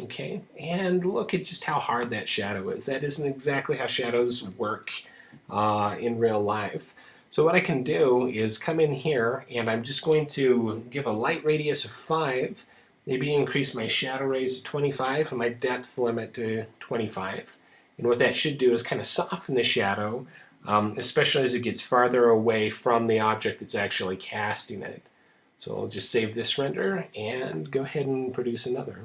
Okay, and look at just how hard that shadow is. That isn't exactly how shadows work in real life. So what I can do is come in here and I'm just going to give a light radius of 5, maybe increase my shadow rays to 25 and my depth limit to 25. And what that should do is kind of soften the shadow, especially as it gets farther away from the object that's actually casting it. So I'll just save this render and go ahead and produce another.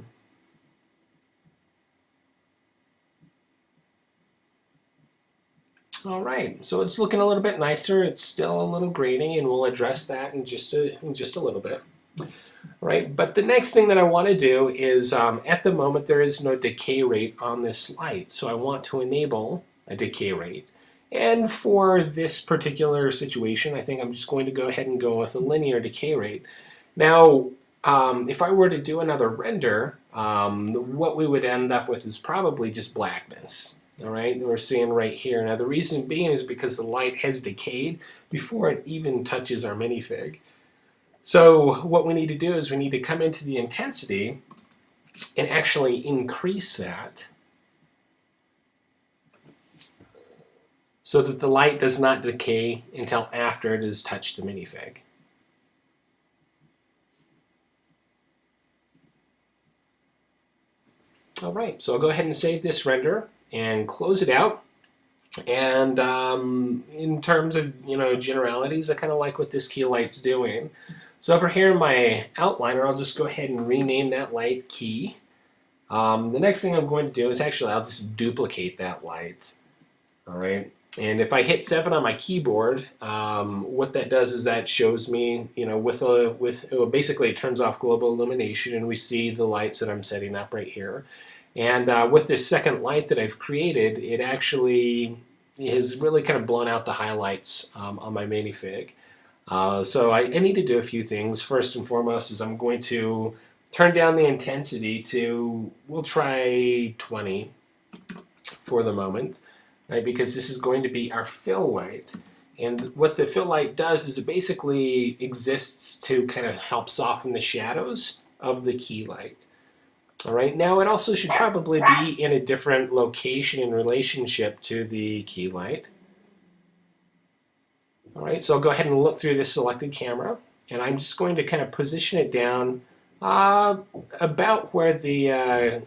All right, so it's looking a little bit nicer. It's still a little grainy, and we'll address that in just a little bit. Right, but the next thing that I want to do is, at the moment, there is no decay rate on this light, so I want to enable a decay rate. And for this particular situation, I think I'm just going to go ahead and go with a linear decay rate. Now, if I were to do another render, what we would end up with is probably just blackness. All right, we're seeing right here. Now, the reason being is because the light has decayed before it even touches our minifig. So what we need to do is we need to come into the intensity and actually increase that so that the light does not decay until after it has touched the minifig. All right, so I'll go ahead and save this render and close it out. And in terms of generalities, I kind of like what this key light's doing. So over here in my outliner, I'll just go ahead and rename that light key. The next thing I'm going to do is actually I'll just duplicate that light. All right, and if I hit 7 on my keyboard, what that does is that shows me, basically it turns off global illumination, and we see the lights that I'm setting up right here. And with this second light that I've created, it actually has really kind of blown out the highlights on my minifig. So I need to do a few things. First and foremost is I'm going to turn down the intensity to, we'll try 20 for the moment, right? Because this is going to be our fill light. And what the fill light does is it basically exists to kind of help soften the shadows of the key light. All right, now it also should probably be in a different location in relationship to the key light. All right, so I'll go ahead and look through this selected camera, and I'm just going to kind of position it down about where the,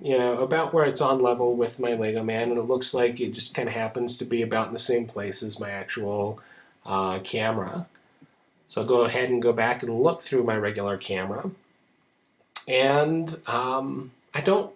about where it's on level with my Lego man, and it looks like it just kind of happens to be about in the same place as my actual camera. So I'll go ahead and go back and look through my regular camera. And I don't